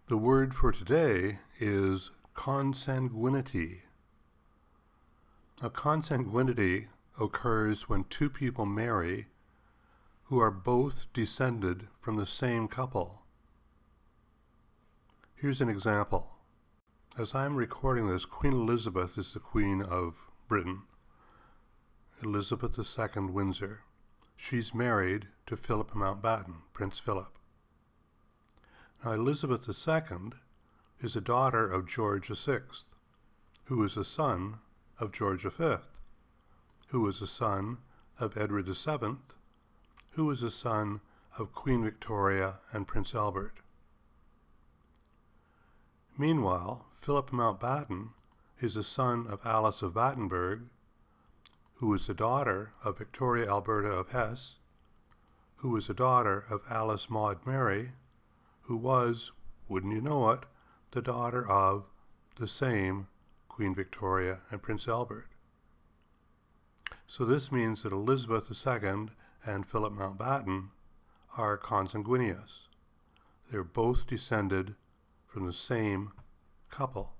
The word for today is consanguinity. Now, consanguinity occurs when two people marry who are both descended from the same couple. Here's an example. As I'm recording this, Queen Elizabeth is the Queen of Britain, Elizabeth II, Windsor. She's married to Philip Mountbatten, Prince Philip. Now, Elizabeth II is a daughter of George VI, who is a son of George V, who is a son of Edward VII, who is a son of Queen Victoria and Prince Albert. Meanwhile, Philip Mountbatten is a son of Alice of Battenberg, who is the daughter of Victoria Alberta of Hesse, who is a daughter of Alice Maud Mary, who was, wouldn't you know it, the daughter of the same Queen Victoria and Prince Albert. So this means that Elizabeth II and Philip Mountbatten are consanguineous. They're both descended from the same couple.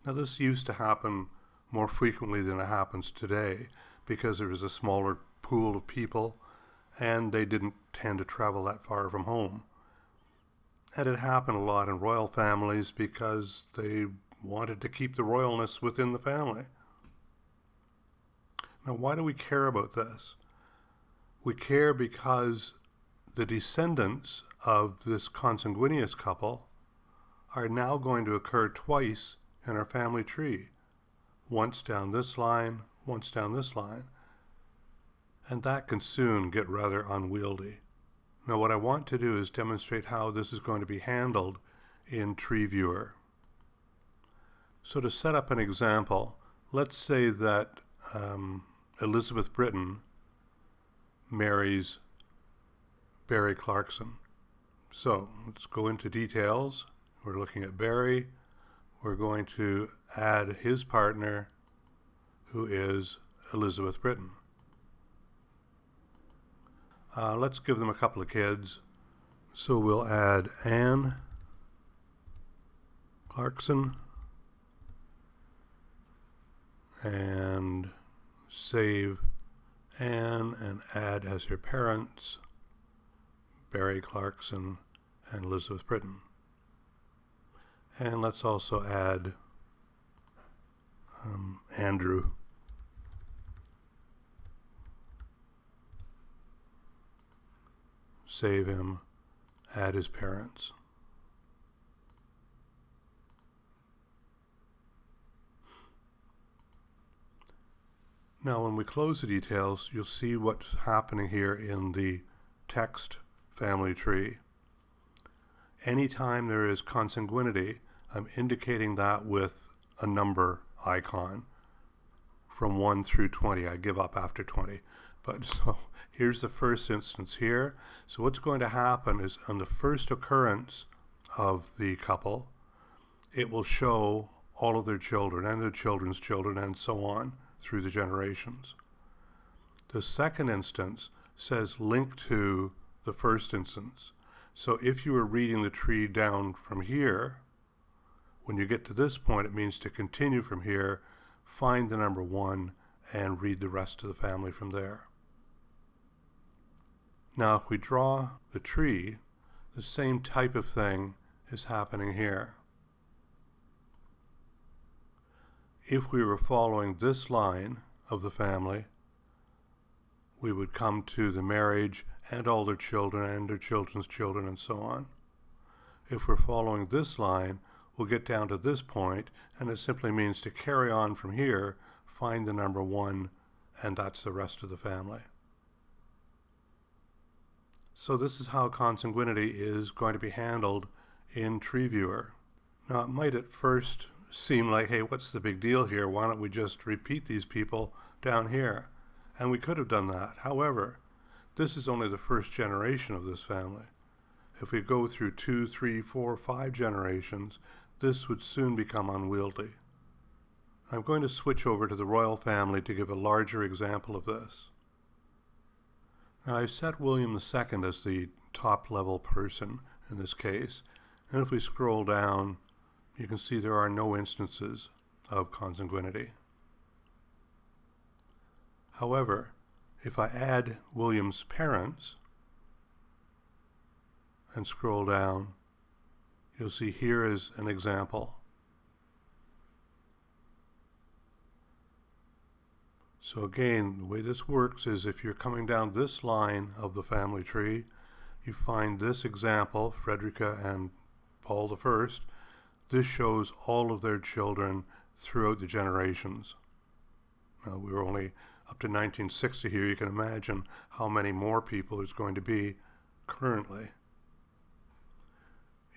Now, this used to happen more frequently than it happens today because there was a smaller pool of people and they didn't tend to travel that far from home. And it happened a lot in royal families because they wanted to keep the royalness within the family. Now, why do we care about this? We care because the descendants of this consanguineous couple are now going to occur twice in our family tree. Once down this line, once down this line. And that can soon get rather unwieldy. Now, what I want to do is demonstrate how this is going to be handled in Tree Viewer. So to set up an example, let's say that Elizabeth Britton marries Barry Clarkson. So let's go into details. We're looking at Barry. We're going to add his partner, who is Elizabeth Britton. Let's give them a couple of kids. So we'll add Anne Clarkson and save Anne and add as her parents Barry Clarkson and Elizabeth Britton. And let's also add Andrew. Save him, add his parents. Now, when we close the details, you'll see what's happening here in the text family tree. Anytime there is consanguinity, I'm indicating that with a number icon from 1 through 20. I give up after 20. But so here's the first instance here. So what's going to happen is on the first occurrence of the couple, it will show all of their children and their children's children and so on through the generations. The second instance says link to the first instance. So if you were reading the tree down from here, when you get to this point, it means to continue from here, find the number 1, and read the rest of the family from there. Now, if we draw the tree, the same type of thing is happening here. If we were following this line of the family, we would come to the marriage and all their children and their children's children and so on. If we're following this line, we'll get down to this point, and it simply means to carry on from here, find the number 1, and that's the rest of the family. So this is how consanguinity is going to be handled in Tree Viewer. Now, it might at first seem like, hey, what's the big deal here? Why don't we just repeat these people down here? And we could have done that. However, this is only the first generation of this family. If we go through 2, 3, 4, 5 generations, this would soon become unwieldy. I'm going to switch over to the royal family to give a larger example of this. Now, I've set William II as the top level person, in this case. And if we scroll down, you can see there are no instances of consanguinity. However, if I add William's parents and scroll down, you'll see here is an example. So again, the way this works is if you're coming down this line of the family tree, you find this example, Frederica and Paul I. This shows all of their children throughout the generations. Now, we were only up to 1960 here. You can imagine how many more people there's going to be currently.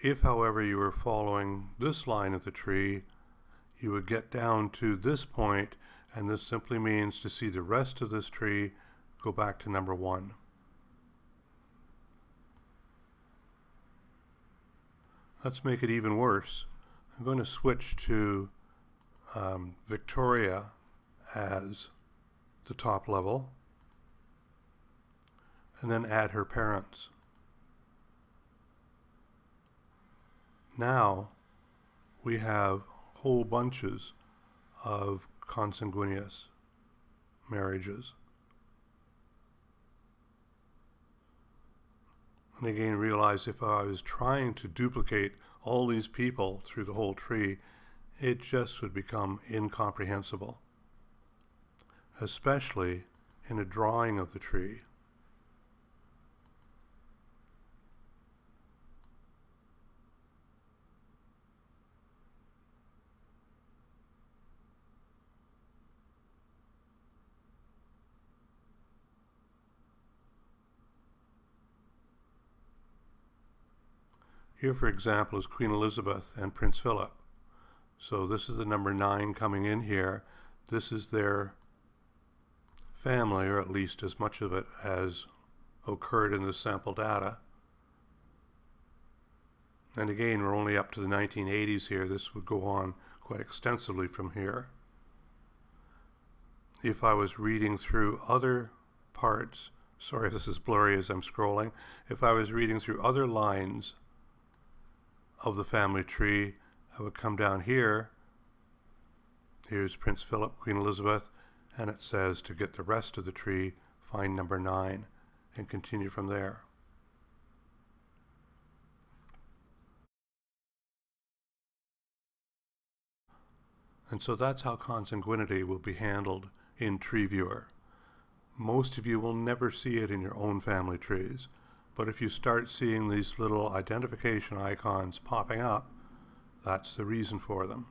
If, however, you were following this line of the tree, you would get down to this point, and this simply means to see the rest of this tree, go back to number 1. Let's make it even worse. I'm going to switch to Victoria as the top level, and then add her parents. Now we have whole bunches of consanguineous marriages. And again, realize if I was trying to duplicate all these people through the whole tree, it just would become incomprehensible, especially in a drawing of the tree. Here, for example, is Queen Elizabeth and Prince Philip. So this is the number 9 coming in here. This is their family, or at least as much of it as occurred in the sample data. And again, we're only up to the 1980s here. This would go on quite extensively from here. If I was reading through other parts, sorry if this is blurry as I'm scrolling, if I was reading through other lines of the family tree, I would come down here. Here's Prince Philip, Queen Elizabeth, and it says to get the rest of the tree, find number 9 and continue from there. And so that's how consanguinity will be handled in Tree Viewer. Most of you will never see it in your own family trees, but if you start seeing these little identification icons popping up, that's the reason for them.